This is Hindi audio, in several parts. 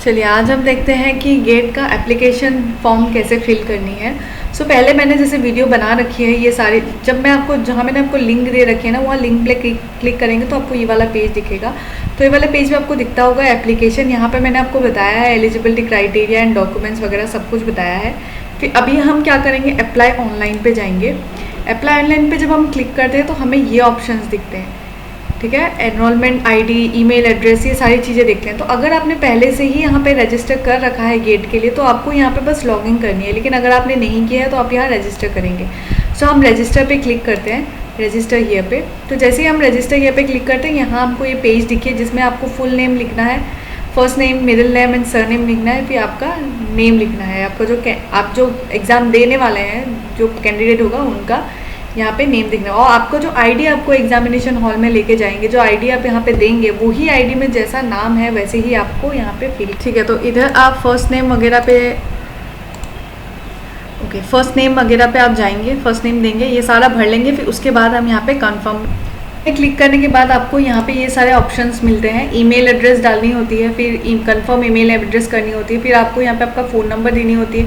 चलिए आज हम देखते हैं कि गेट का एप्लीकेशन फॉर्म कैसे फिल करनी है। सो पहले मैंने जैसे वीडियो बना रखी है ये सारी, जब मैं आपको जहाँ मैंने आपको लिंक दे रखी है ना वहाँ लिंक पे क्लिक करेंगे तो आपको ये वाला पेज दिखेगा। तो ये वाले पेज में आपको दिखता होगा एप्लीकेशन। यहाँ पे मैंने आपको बताया है एलिजिबिलिटी क्राइटेरिया एंड डॉक्यूमेंट्स वगैरह सब कुछ बताया है। फिर अभी हम क्या करेंगे, अप्लाई ऑनलाइन पे जाएंगे। अप्लाई ऑनलाइन पे जब हम क्लिक करते हैं तो हमें ये ऑप्शंस दिखते हैं, ठीक है। एनरोलमेंट आईडी, ईमेल एड्रेस, ये सारी चीज़ें देखते हैं। तो अगर आपने पहले से ही यहाँ पे रजिस्टर कर रखा है गेट के लिए तो आपको यहाँ पे बस लॉगिन करनी है, लेकिन अगर आपने नहीं किया है तो आप यहाँ रजिस्टर करेंगे। सो हम रजिस्टर पे क्लिक करते हैं, रजिस्टर हियर पे। तो जैसे ही हम रजिस्टर हियर पे क्लिक करते हैं यहाँ आपको ये पेज दिखे जिसमें आपको फुल नेम लिखना है, first name, middle name and sir name लिखना है, फिर आपका नेम लिखना है, आपका आप जो एग्ज़ाम देने वाले हैं, जो कैंडिडेट होगा उनका यहाँ पे नेम दिखना है। और आपको जो आईडी आपको एग्जामिनेशन हॉल में लेके जाएंगे, जो आईडी आप यहाँ पे देंगे वही आईडी में जैसा नाम है वैसे ही आपको यहाँ पे फिल, ठीक है। तो इधर आप फर्स्ट नेम वगैरह पे फर्स्ट नेम वगैरह पे आप जाएंगे, फर्स्ट नेम देंगे, ये सारा भर लेंगे। फिर उसके बाद हम यहाँ पे कन्फर्म क्लिक करने के बाद आपको यहाँ पे ये सारे ऑप्शंस मिलते हैं। ईमेल एड्रेस डालनी होती है, फिर कंफर्म ईमेल एड्रेस करनी होती है, फिर आपको यहाँ पे आपका फ़ोन नंबर देनी होती है,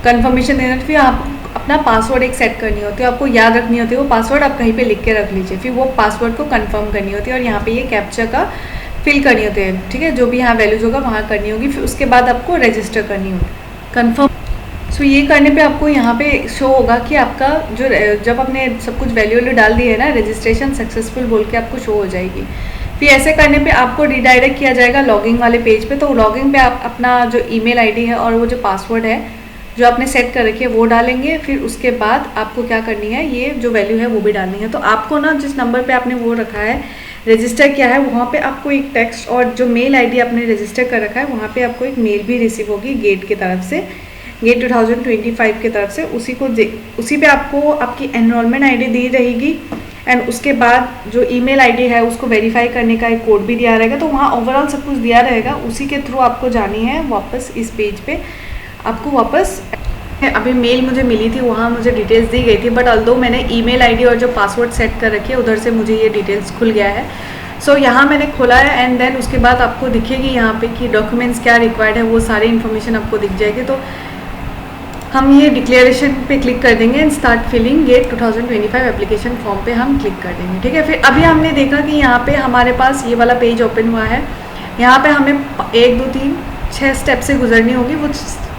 कंफर्मेशन देना, फिर आप अपना पासवर्ड एक सेट करनी होती है, आपको याद रखनी होती है। वो पासवर्ड आप कहीं पे लिख के रख लीजिए, फिर वो पासवर्ड को कंफर्म करनी होती है और यहाँ पे ये कैप्चा का फिल करनी होती है, ठीक है। जो भी यहाँ वैल्यूज होगा वहाँ करनी होगी, फिर उसके बाद आपको रजिस्टर करनी होगी, कंफर्म। सो ये करने पे आपको यहाँ पे शो होगा कि आपका जो जब आपने सब कुछ वैल्यू डाल दी है ना, रजिस्ट्रेशन सक्सेसफुल बोल के आपको शो हो जाएगी। फिर ऐसे करने पे आपको रिडायरेक्ट किया जाएगा लॉगिंग वाले पेज पे। तो लॉगिंग पे आप अपना जो ईमेल आईडी है और वो जो पासवर्ड है जो आपने सेट कर रखी है वो डालेंगे। फिर उसके बाद आपको क्या करनी है, ये जो वैल्यू है वो भी डालनी है। तो आपको ना जिस नंबर पे आपने वो रखा है, रजिस्टर किया है, वहाँ पे आपको एक टेक्स्ट और जो मेल आईडी आपने रजिस्टर कर रखा है वहाँ पे आपको एक मेल भी रिसीव होगी गेट की तरफ से, गेट 2025 की तरफ से। उसी पे आपको आपकी एनरोलमेंट आईडी दी रहेगी एंड उसके बाद जो ईमेल आईडी है उसको वेरीफाई करने का एक कोड भी दिया रहेगा। तो वहाँ ओवरऑल सब कुछ दिया रहेगा, उसी के थ्रू आपको जानी है वापस इस पेज पे। आपको वापस अभी मेल मुझे मिली थी, वहाँ मुझे डिटेल्स दी गई थी, बट ऑल्दो मैंने ईमेल आईडी और जो पासवर्ड सेट कर रखी है उधर से मुझे ये डिटेल्स खुल गया है। सो यहाँ मैंने खोला है एंड देन उसके बाद आपको दिखेगी यहाँ पे कि डॉक्यूमेंट्स क्या रिक्वायर्ड है, वो सारी इन्फॉर्मेशन आपको दिख जाएगी। तो हम ये डिक्लेरेशन पे क्लिक कर देंगे and start filling GATE 2025 application form पे हम क्लिक कर देंगे, ठीक है। फिर अभी हमने देखा कि यहाँ पे हमारे पास ये वाला पेज ओपन हुआ है। यहाँ पे हमें 1 2 3 6 स्टेप से गुजरनी होगी। वो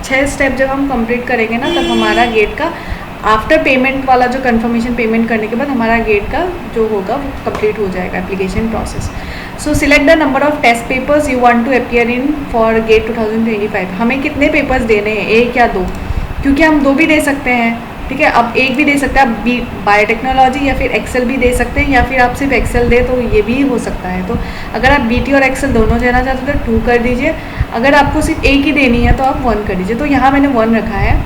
6 स्टेप जब हम कंप्लीट करेंगे ना तब हमारा गेट का आफ्टर पेमेंट वाला जो कंफर्मेशन पेमेंट करने के बाद हमारा गेट का जो होगा वो कंप्लीट हो जाएगा application process. So select the number of test papers you want to appear in for GATE 2025। हमें कितने पेपर्स देने हैं, 1 या 2, क्योंकि हम 2 भी दे सकते हैं, ठीक है। अब 1 भी दे सकते हैं, आप बायोटेक्नोलॉजी या फिर एक्सेल भी दे सकते हैं, या फिर आप सिर्फ एक्सेल दे तो ये भी हो सकता है। तो अगर आप बीटी और एक्सेल दोनों देना चाहते हो तो 2 कर दीजिए, अगर आपको सिर्फ 1 ही देनी है तो आप 1 कर दीजिए। तो यहाँ मैंने 1 रखा है,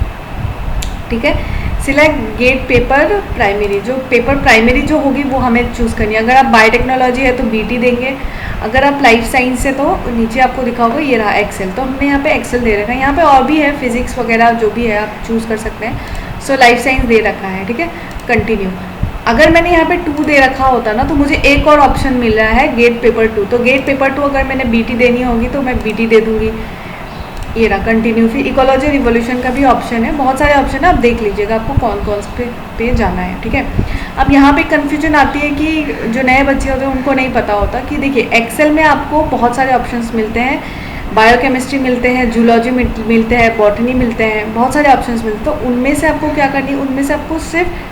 ठीक है। सिलेक्ट गेट पेपर प्राइमरी, जो पेपर प्राइमरी जो होगी वो हमें चूज़ करनी है। अगर आप बायोटेक्नोलॉजी है तो बीटी देंगे, अगर आप लाइफ साइंस है तो नीचे आपको दिखा होगा ये रहा एक्सेल, तो हमने यहाँ पे एक्सेल दे रखा है। यहाँ पे और भी है फिजिक्स वगैरह जो भी है आप चूज़ कर सकते हैं। सो लाइफ साइंस दे रखा है, ठीक है। कंटिन्यू। अगर मैंने यहाँ पे 2 दे रखा होता ना तो मुझे एक और ऑप्शन मिल रहा है गेट पेपर 2। तो गेट पेपर 2 अगर मैंने बीटी देनी होगी तो मैं बीटी दे दूँगी, ये रहा कंटिन्यू। फिर इकोलॉजी रिवोल्यूशन का भी ऑप्शन है, बहुत सारे ऑप्शन है, आप देख लीजिएगा आपको कौन कौन से पे जाना है, ठीक है। अब यहाँ पे कन्फ्यूजन आती है कि जो नए बच्चे होते हैं उनको नहीं पता होता कि देखिए एक्सेल में आपको बहुत सारे ऑप्शंस मिलते हैं, बायोकेमिस्ट्री मिलते हैं, जूलॉजी मिलते हैं, बॉटनी मिलते हैं, बहुत सारे ऑप्शंस मिलते हैं। तो उनमें से आपको क्या करनी है, उनमें से आपको सिर्फ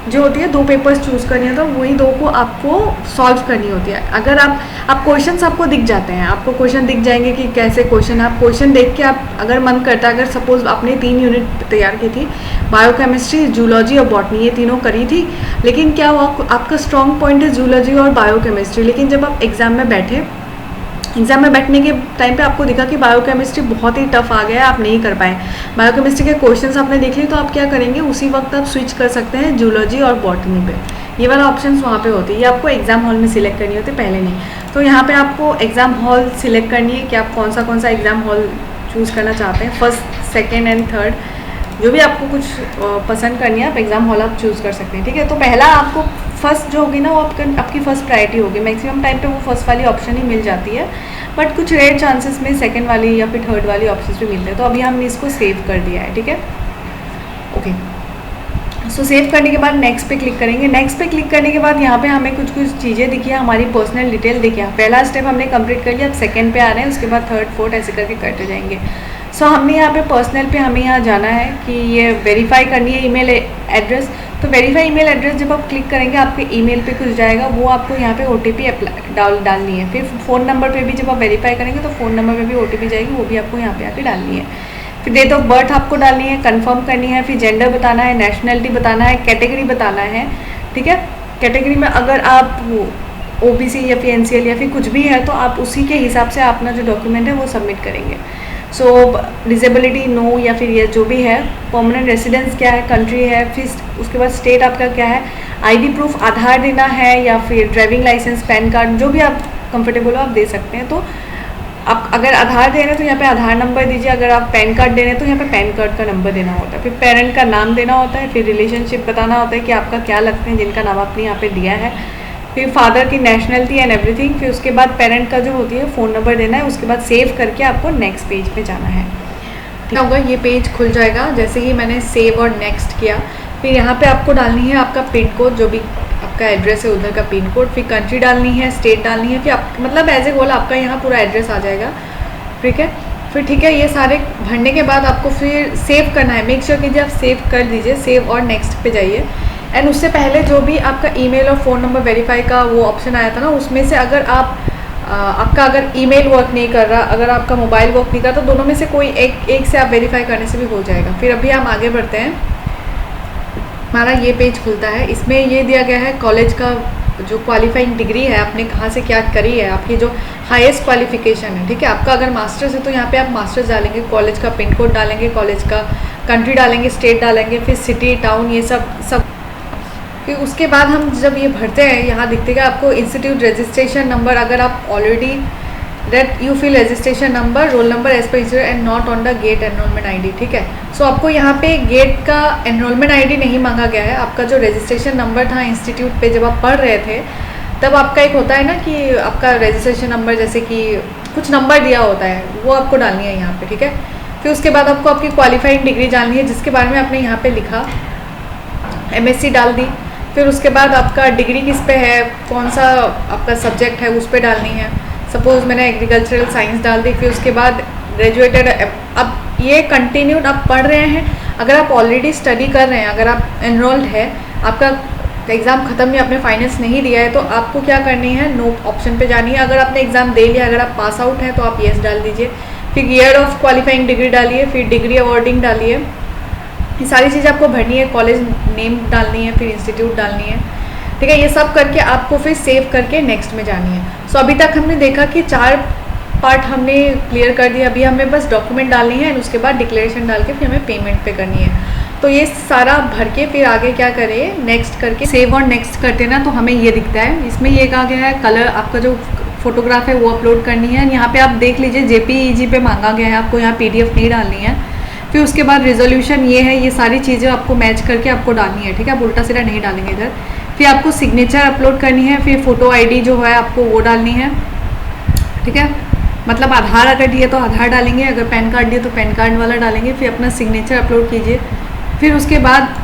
जो होती है 2 पेपर्स चूज़ करनी है, तो वही 2 को आपको सॉल्व करनी होती है। अगर आप क्वेश्चंस आपको दिख जाते हैं, आपको क्वेश्चन दिख जाएंगे कि कैसे क्वेश्चन, आप क्वेश्चन देख के आप अगर मन करता है, अगर सपोज आपने 3 यूनिट तैयार की थी, बायोकेमिस्ट्री, जूलॉजी और बॉटनी, ये तीनों करी थी, लेकिन क्या हुआ आपका स्ट्रॉन्ग पॉइंट है जूलॉजी और बायोकेमिस्ट्री, लेकिन जब आप एग्ज़ाम में बैठने के टाइम पे आपको दिखा कि बायोकेमिस्ट्री बहुत ही टफ आ गया है, आप नहीं कर पाए, बायोकेमिस्ट्री के क्वेश्चंस आपने देख लिए, तो आप क्या करेंगे उसी वक्त आप स्विच कर सकते हैं जूलॉजी और बॉटनी पे। ये वाला ऑप्शंस वहाँ पे होती है, ये आपको एग्जाम हॉल में सिलेक्ट करनी होती है, पहले नहीं। तो यहाँ पे आपको एग्जाम हॉल सिलेक्ट करनी है कि आप कौन सा एग्जाम हॉल चूज़ करना चाहते हैं, 1st, 2nd एंड 3rd, जो भी आपको कुछ पसंद करनी है आप एग्जाम हॉल आप चूज़ कर सकते हैं, ठीक है। तो पहला आपको फर्स्ट जो होगी ना वो आपकी फर्स्ट प्रायोरिटी होगी, मैक्सिमम टाइम पे वो फर्स्ट वाली ऑप्शन ही मिल जाती है। बट कुछ रेयर चांसेस में सेकंड वाली या फिर थर्ड वाली ऑप्शन भी मिलते हैं। तो अभी हमने इसको सेव कर दिया है, ठीक है। ओके, सो सेव करने के बाद नेक्स्ट पे क्लिक करेंगे। नेक्स्ट पे क्लिक करने के बाद यहाँ पे हमें कुछ कुछ चीज़ें दिखी है, हमारी पर्सनल डिटेल दिखी है। पहला स्टेप हमने कंप्लीट कर लिया, अब सेकंड पे आ रहे हैं, उसके बाद थर्ड फोर्थ ऐसे करके करते जाएंगे। सो हमने यहाँ पे पर्सनल पे हमें यहाँ जाना है कि ये वेरीफाई करनी है ईमेल एड्रेस। तो वेरीफाई ईमेल एड्रेस जब आप क्लिक करेंगे आपके ईमेल पे कुछ जाएगा, वो आपको यहाँ पे OTP डालनी है। फिर फ़ोन नंबर पे भी जब आप वेरीफाई करेंगे तो फ़ोन नंबर पे भी OTP जाएगी, वो भी आपको यहाँ पे आके डालनी है। फिर डेट ऑफ बर्थ आपको डालनी है, कंफर्म करनी है, फिर जेंडर बताना है, नेशनलिटी बताना है, कैटेगरी बताना है, ठीक है। कैटेगरी में अगर आप OBC या फिर NCL या फिर कुछ भी है तो आप उसी के हिसाब से अपना जो डॉक्यूमेंट है वो सबमिट करेंगे। सो डिसेबिलिटी नो या फिर ये जो भी है, परमानेंट रेसिडेंस क्या है, कंट्री है, फिर उसके बाद स्टेट आपका क्या है, ID प्रूफ आधार देना है या फिर ड्राइविंग लाइसेंस, पैन कार्ड, जो भी आप कंफर्टेबल हो आप दे सकते हैं। तो आप अगर आधार दे रहे हैं तो यहाँ पे आधार नंबर दीजिए, अगर आप पैन कार्ड दे रहे हैं तो यहाँ पे पैन कार्ड का नंबर देना होता है। फिर पेरेंट का नाम देना होता है, फिर रिलेशनशिप बताना होता है कि आपका क्या लगते हैं जिनका नाम आपने यहाँ पे दिया है, फिर फादर की नेशनलिटी एंड एवरीथिंग, फिर उसके बाद पेरेंट का जो होती है फ़ोन नंबर देना है, उसके बाद सेव करके आपको नेक्स्ट पेज पे जाना है। ठीक होगा, ये पेज खुल जाएगा जैसे ही मैंने सेव और नेक्स्ट किया। फिर यहाँ पे आपको डालनी है आपका पिन कोड, जो भी आपका एड्रेस है उधर का पिन कोड, फिर कंट्री डालनी है, स्टेट डालनी है, फिर आप मतलब एज ए होल आपका यहाँ पूरा एड्रेस आ जाएगा, ठीक है। फिर ठीक है, ये सारे भरने के बाद आपको फिर सेव करना है। मेक श्योर कीजिए आप सेव कर दीजिए, सेव और नेक्स्ट पे जाइए। एंड उससे पहले जो भी आपका ईमेल और फ़ोन नंबर वेरीफाई का वो ऑप्शन आया था ना, उसमें से अगर आपका अगर ईमेल वर्क नहीं कर रहा, अगर आपका मोबाइल वर्क नहीं कर रहा, तो दोनों में से कोई एक से आप वेरीफाई करने से भी हो जाएगा। फिर अभी हम आगे बढ़ते हैं, हमारा ये पेज खुलता है। इसमें ये दिया गया है कॉलेज का जो क्वालिफाइंग डिग्री है, आपने कहाँ से क्या करी है, आपकी जो हाईएस्ट क्वालिफिकेशन है, ठीक है। आपका अगर मास्टर्स है तो यहाँ पे आप मास्टर्स डालेंगे, कॉलेज का पिन कोड डालेंगे, कॉलेज का कंट्री डालेंगे, स्टेट डालेंगे, फिर सिटी टाउन ये सब। फिर उसके बाद हम जब ये भरते हैं, यहाँ दिखते हैं आपको इंस्टीट्यूट रजिस्ट्रेशन नंबर, अगर आप already that you fill registration number, roll number as per institute and not on the GATE enrolment ID, ठीक है। सो आपको यहाँ पे गेट का एनरोलमेंट ID नहीं मांगा गया है, आपका जो रजिस्ट्रेशन नंबर था इंस्टीट्यूट पे जब आप पढ़ रहे थे तब आपका एक होता है ना कि आपका रजिस्ट्रेशन नंबर, जैसे कि कुछ नंबर दिया होता है, वो आपको डालनी है यहाँ पे, ठीक है। फिर उसके बाद आपको आपकी क्वालिफाइंग डिग्री डालनी है, जिसके बारे में आपने यहाँ पे लिखा MSc डाल दी। फिर उसके बाद आपका डिग्री किस पे है, कौन सा आपका सब्जेक्ट है उस पर डालनी है। सपोज मैंने एग्रीकल्चरल साइंस डाल दी। फिर उसके बाद ग्रेजुएटेड, अब ये कंटिन्यूड आप पढ़ रहे हैं, अगर आप ऑलरेडी स्टडी कर रहे हैं, अगर आप एनरोल्ड है, आपका एग्ज़ाम ख़त्म या आपने फाइनेंस नहीं दिया है, तो आपको क्या करनी है, नो ऑप्शन पे जानी है। अगर आपने एग्ज़ाम दे लिया, अगर आप पास आउट हैं तो आप येस डाल दीजिए। फिर ईयर ऑफ क्वालिफाइंग डिग्री डालिए, फिर डिग्री अवॉर्डिंग डालिए, ये सारी चीज़ें आपको भरनी है। कॉलेज नेम डालनी है, फिर इंस्टीट्यूट डालनी है, ठीक है। ये सब करके आपको फिर सेव करके नेक्स्ट में जानी है। सो अभी तक हमने देखा कि 4 पार्ट हमने क्लियर कर दिया। अभी हमें बस डॉक्यूमेंट डालनी है, और उसके बाद डिक्लेरेशन डाल के फिर हमें पेमेंट पे करनी है। तो ये सारा भर के फिर आगे क्या करें, नेक्स्ट करके सेव और नेक्स्ट करते ना, तो हमें ये दिखता है। इसमें ये कहा गया है कलर, आपका जो फोटोग्राफ है वो अपलोड करनी है। यहाँ पे आप देख लीजिए JPEG पे मांगा गया है, आपको यहाँ PDF नहीं डालनी है। फिर उसके बाद रेजोल्यूशन ये है, ये सारी चीज़ें आपको मैच करके आपको डालनी है, ठीक है। आप उल्टा सीधा नहीं डालेंगे इधर। फिर आपको सिग्नेचर अपलोड करनी है, फिर फ़ोटो ID जो है आपको वो डालनी है, ठीक है। मतलब आधार अगर दिए तो आधार डालेंगे, अगर पैन कार्ड दिए तो पैन कार्ड वाला डालेंगे। फिर अपना सिग्नेचर अपलोड कीजिए। फिर उसके बाद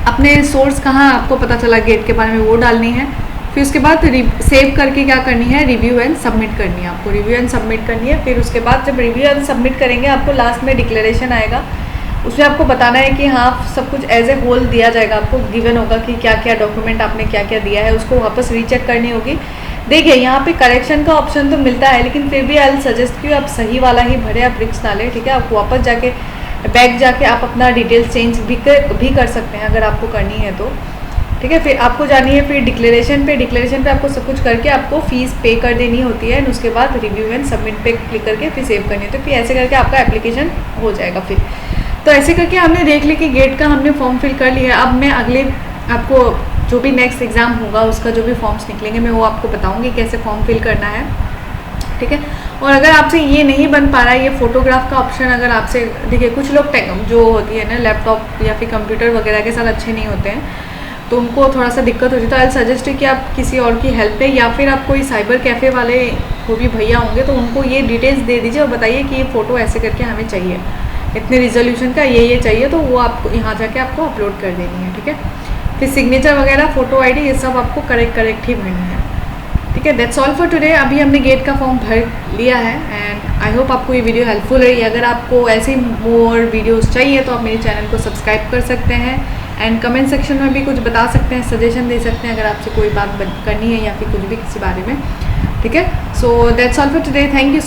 अपने सोर्स कहाँ आपको पता चला गेट के बारे में वो डालनी है। फिर उसके बाद सेव करके क्या करनी है, रिव्यू एंड सबमिट करनी है, आपको रिव्यू एंड सबमिट करनी है। फिर उसके बाद जब रिव्यू एंड सबमिट करेंगे, आपको लास्ट में डिक्लेरेशन आएगा, उसमें आपको बताना है कि हाँ सब कुछ एज ए होल दिया जाएगा, आपको गिवन होगा कि क्या क्या डॉक्यूमेंट आपने क्या क्या दिया है, उसको वापस रीचेक करनी होगी। देखिए यहाँ पे करेक्शन का ऑप्शन तो मिलता है, लेकिन फिर भी आई सजेस्ट कि आप सही वाला ही भरे, आप रिक्स ना लें, ठीक है। आप वापस जाके बैक जाके आप अपना डिटेल्स चेंज भी कर सकते हैं अगर आपको करनी है तो, ठीक है। फिर आपको जानी है फिर डिक्लेरेशन पे आपको सब कुछ करके आपको फीस पे कर देनी होती है। उसके बाद रिव्यू एंड सबमिट पे क्लिक करके फिर सेव करनी है। तो फिर ऐसे करके आपका एप्लीकेशन हो जाएगा। फिर तो ऐसे करके हमने देख ली कि गेट का हमने फॉर्म फिल कर लिया है। अब मैं अगले आपको जो भी नेक्स्ट एग्ज़ाम होगा उसका जो भी फॉर्म्स निकलेंगे मैं वो आपको बताऊँगी कैसे फॉर्म फिल करना है, ठीक है। और अगर आपसे ये नहीं बन पा रहा है, ये फोटोग्राफ का ऑप्शन अगर आपसे, देखिए कुछ लोग जो होती है ना लैपटॉप या फिर कंप्यूटर वगैरह के साथ अच्छे नहीं होते हैं, तो उनको थोड़ा सा दिक्कत होती है। तो आई सजेस्ट कि आप किसी और की हेल्प लें, या फिर आप कोई साइबर कैफ़े वाले वो भी भैया होंगे तो उनको ये डिटेल्स दे दीजिए और बताइए कि ये फ़ोटो ऐसे करके हमें चाहिए, इतने रिजोल्यूशन का ये चाहिए, तो वो आपको यहाँ जाके आपको अपलोड कर देनी है, ठीक है। फिर सिग्नेचर वगैरह, फ़ोटो आईडी, ये सब आपको करेक्ट ही भरनी है, ठीक है। That's all for today. अभी हमने गेट का फॉर्म भर लिया है एंड आई होप आपको ये वीडियो हेल्पफुल रही। अगर आपको ऐसे मोर वीडियोस चाहिए तो आप मेरे चैनल को सब्सक्राइब कर सकते हैं एंड कमेंट सेक्शन में भी कुछ बता सकते हैं, सजेशन दे सकते हैं अगर आपसे कोई बात करनी है या फिर कुछ भी किसी बारे में, ठीक है। So that's all for today. Thank you so